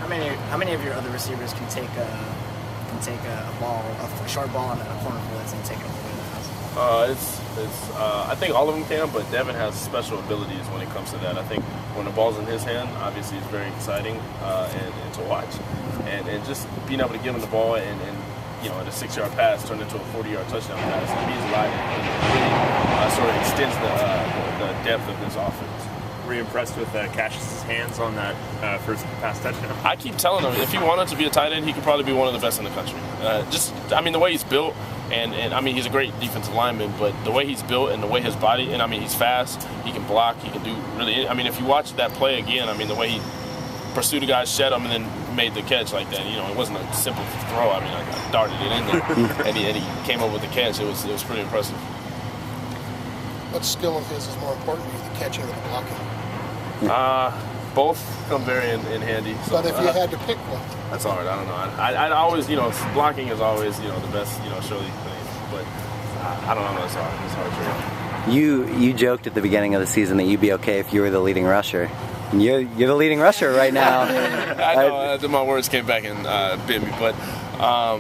How many of your other receivers can take a short ball and a corner blitz and take it all the way to the house? I think all of them can, but Devin has special abilities when it comes to that. I think when the ball's in his hand, obviously it's very exciting and to watch. And just being able to give him the ball and the 6-yard pass turned into a 40-yard touchdown pass. It means a lot and really sort of extends the depth of this offense. Were you impressed with Cassius's hands on that first pass touchdown? I keep telling him if he wanted to be a tight end, he could probably be one of the best in the country. The way he's built, and he's a great defensive lineman, but the way he's built and the way his body, and he's fast, he can block, he can do really. If you watch that play again, the way he pursued a guy, shed him, and then made the catch like that, it wasn't a simple throw. I darted it in there, and he came up with the catch. It was pretty impressive. What skill of his is more important to you, the catching or the blocking? Both come very in handy. So, but if you had to pick one, that's hard. I don't know. I always, blocking is always, the best, surely thing. But I don't know. It's hard to You joked at the beginning of the season that you'd be okay if you were the leading rusher. And you're the leading rusher right now. I know my words came back and bit me, but I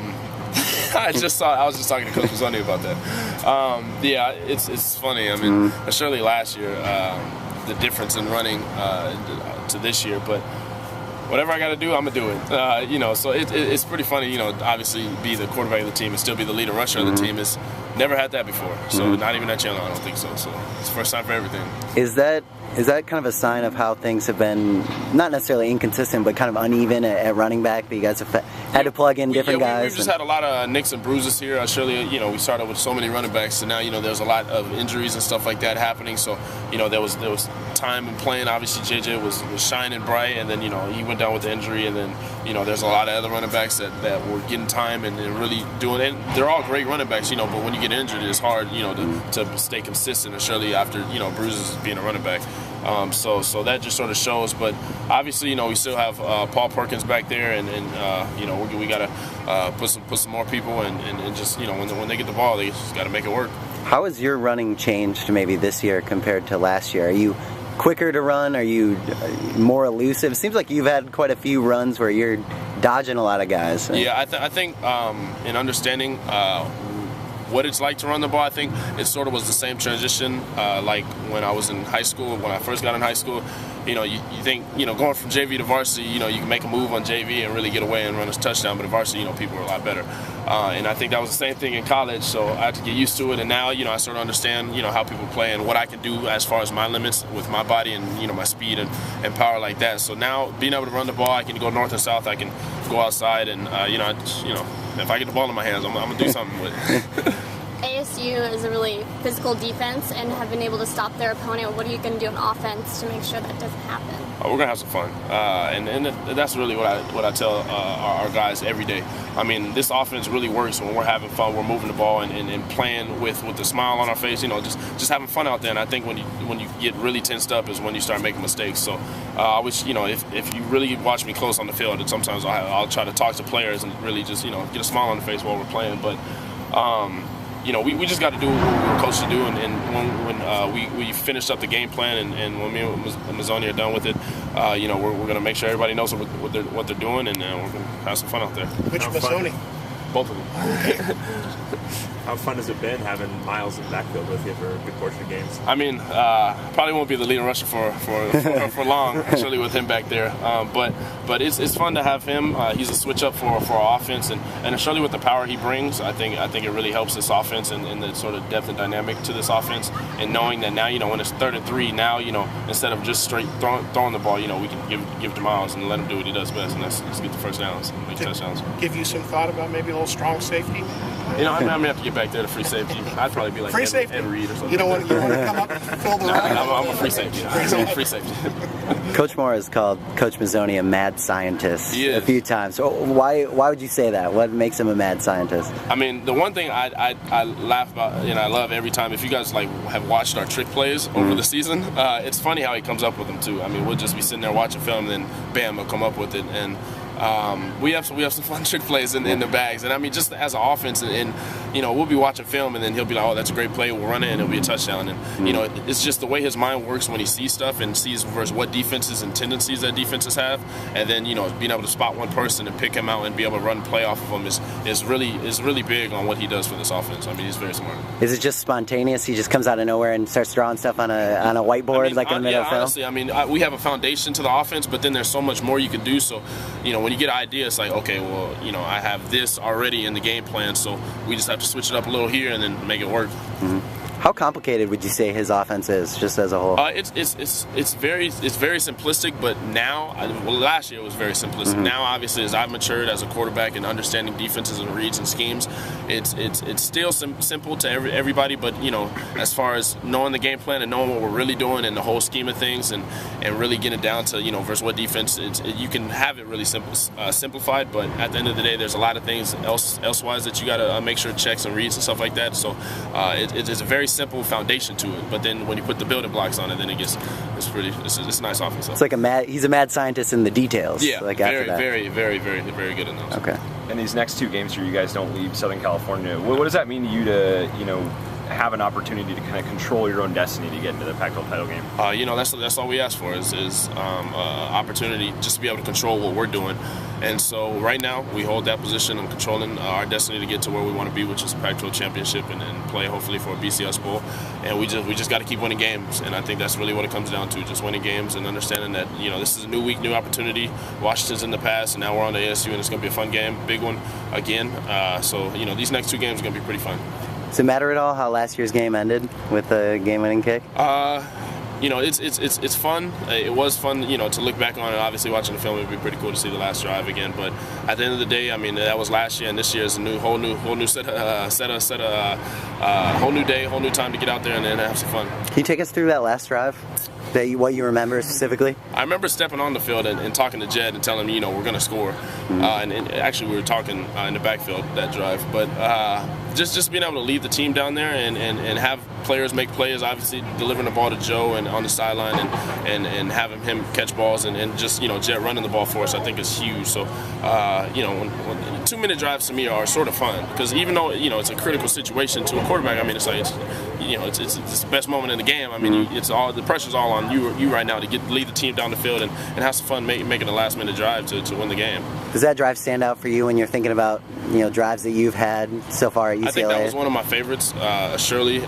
was just talking to Coach Mazzoni about that. It's funny. Surely last year. The difference in running to this year, but whatever I got to do, I'm gonna do it. So it's pretty funny. Obviously be the quarterback of the team and still be the leading rusher of the team is never had that before. So not even that channel, I don't think so. So it's the first time for everything. Is that kind of a sign of how things have been not necessarily inconsistent, but kind of uneven at running back? That you guys have had to plug in different guys. We've just had a lot of nicks and bruises here. Surely, we started with so many running backs, and now there's a lot of injuries and stuff like that happening. So there was time in playing. Obviously, JJ was shining bright, and then he went down with the injury, and then there's a lot of other running backs that were getting time and really doing it. And they're all great running backs, but when you get injured, it's hard to stay consistent. And surely after bruises being a running back. So that just sort of shows, but obviously, we still have Paul Perkins back there, and we got to put some more people, and just when they get the ball, they just got to make it work. How has your running changed maybe this year compared to last year? Are you quicker to run? Are you more elusive? It seems like you've had quite a few runs where you're dodging a lot of guys. Yeah, I think in understanding what it's like to run the ball, I think it sort of was the same transition like when I was in high school. When I first got in high school, you think, going from JV to varsity, you can make a move on JV and really get away and run a touchdown, but at varsity, people are a lot better. And I think that was the same thing in college, so I had to get used to it, and now, I sort of understand, how people play and what I can do as far as my limits with my body and, my speed and power like that. So now, being able to run the ball, I can go north and south, I can go outside, and, if I get the ball in my hands, I'm going to do something with it. ASU is a really physical defense and have been able to stop their opponent. What are you going to do on offense to make sure that doesn't happen? We're going to have some fun. And that's really what I tell our guys every day. This offense really works when we're having fun, we're moving the ball and playing with a smile on our face, just having fun out there. And I think when you get really tensed up is when you start making mistakes. So I wish, if you really watch me close on the field, and sometimes I'll try to talk to players and really just, get a smile on the face while we're playing. But we just got to do what we're coached to do, and when we finished up the game plan, and when me and Mazzoni are done with it, we're going to make sure everybody knows what they're doing, and we're going to have some fun out there. Which Mazzoni? Both of them. How fun has it been having Miles in the backfield with you for a good portion of games? Probably won't be the leading rusher for long, actually, with him back there. But it's fun to have him. He's a switch up for our offense, and surely with the power he brings, I think it really helps this offense and the sort of depth and dynamic to this offense. And knowing that now, when it's 3rd and 3, now instead of just straight throwing the ball, we can give to Miles and let him do what he does best, and that's get the first downs and make touchdowns. Give you some thought about maybe a little strong safety? I'm gonna have to get back there to free safety. I'd probably be like Ed Reed or something. You don't want to come up and fill the line? I'm a free safety. I'm a free safety. Coach Moore has called Coach Mazzoni a mad scientist a few times. So why would you say that? What makes him a mad scientist? The one thing I laugh about and I love every time, if you guys have watched our trick plays over the season, it's funny how he comes up with them too. We'll just be sitting there watching film and then bam, he'll come up with it. And we have some fun trick plays in the bags. And I mean, just as an offense, and you know, we'll be watching film, and then he'll be like, oh, that's a great play, we'll run it, and it'll be a touchdown. And you know, it's just the way his mind works when he sees stuff and sees versus what defenses and tendencies that defenses have, and then, you know, being able to spot one person and pick him out and be able to run play off of him is really big on what he does for this offense. I mean, he's very smart. Is it just spontaneous? He just comes out of nowhere and starts drawing stuff on a whiteboard, I mean, like in the middle of film? Honestly, I mean, we have a foundation to the offense, but then there's so much more you can do. So, you know, when you get an idea, it's like, okay, well, you know, I have this already in the game plan, so we just have to switch it up a little here and then make it work. Mm-hmm. How complicated would you say his offense is, just as a whole? It's very simplistic, but now, well, last year it was very simplistic. Mm-hmm. Now, obviously, as I've matured as a quarterback and understanding defenses and reads and schemes, it's still simple to everybody. But you know, as far as knowing the game plan and knowing what we're really doing and the whole scheme of things, and really getting it down to, you know, versus what defense, you can have it really simplified. But at the end of the day, there's a lot of things elsewise that you got to make sure checks and reads and stuff like that. So it's a very simple foundation to it, but then when you put the building blocks on it, then it's a nice offense. It's like he's a mad scientist in the details. Yeah, like very good in those. Okay. And these next 2 games here, you guys don't leave Southern California. What does that mean to you to, you know, have an opportunity to kind of control your own destiny to get into the Pac-12 title game? You know, that's all we ask for is opportunity just to be able to control what we're doing. And so right now we hold that position of controlling our destiny to get to where we want to be, which is Pac-12 championship and play hopefully for a BCS bowl. And we just got to keep winning games. And I think that's really what it comes down to, just winning games and understanding that, you know, this is a new week, new opportunity. Washington's in the past, and now we're on the ASU, and it's going to be a fun game, big one again. So, you know, these next 2 games are going to be pretty fun. Does it matter at all how last year's game ended with the game-winning kick? You know, it's fun. It was fun, you know, to look back on it. Obviously, watching the film, it'd be pretty cool to see the last drive again. But at the end of the day, I mean, that was last year, and this year is a whole new whole new day, whole new time to get out there and have some fun. Can you take us through that last drive? What you remember specifically? I remember stepping on the field and talking to Jed and telling him, you know, we're going to score. Mm-hmm. And actually, we were talking in the backfield that drive. But just being able to lead the team down there and have players make plays, obviously delivering the ball to Joe and on the sideline and having him catch balls and just, you know, Jed running the ball for us, I think is huge. So, you know, when 2-minute drives to me are sort of fun because even though, you know, it's a critical situation to a quarterback, I mean, it's like, you know, it's the best moment in the game. I mean, it's all the pressure's all on you right now to lead the team down the field and have some fun making a last-minute drive to win the game. Does that drive stand out for you when you're thinking about, you know, drives that you've had so far at UCLA? I think that was one of my favorites, surely.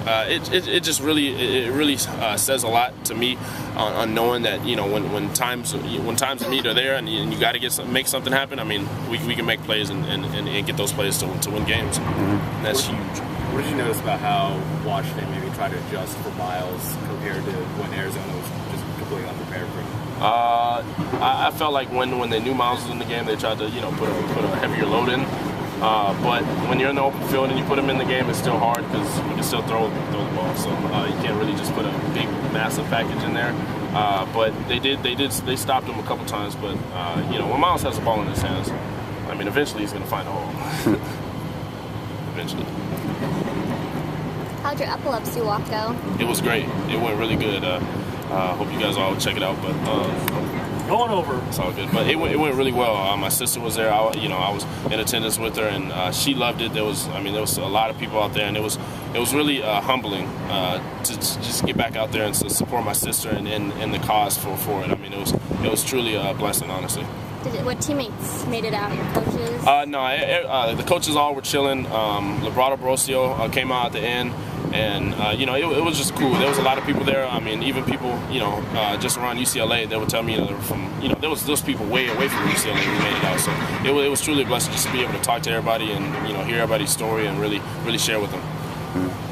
It just really says a lot to me on knowing that, you know, when times of need are there and you got to make something happen. I mean, we can make plays and get those plays to win games. Mm-hmm. That's huge. What did you notice about how Washington maybe tried to adjust for Miles compared to when Arizona was just completely unprepared for him? I felt like when they knew Miles was in the game, they tried to, you know, put a heavier load in. But when you're in the open field and you put him in the game, it's still hard because you can still throw the ball. So you can't really just put a big, massive package in there. But they stopped him a couple times. But you know, when Miles has the ball in his hands, I mean, eventually he's going to find a hole. Eventually. How'd your epilepsy walk go? It was great. It went really good. Hope you guys all check it out. But going over. It's all good. But it went really well. My sister was there. I was in attendance with her, and she loved it. There was a lot of people out there, and it was really humbling to just get back out there and to support my sister and the cause for it. I mean, it was truly a blessing, honestly. What teammates made it out? Your coaches? No, the coaches all were chilling. Librado Brosio came out at the end, and you know, it was just cool. There was a lot of people there. I mean, even people, you know, just around UCLA, they would tell me, you know, they were from, you know, there was those people way away from UCLA who made it out. So it was truly a blessing just to be able to talk to everybody and, you know, hear everybody's story and really share with them. Mm-hmm.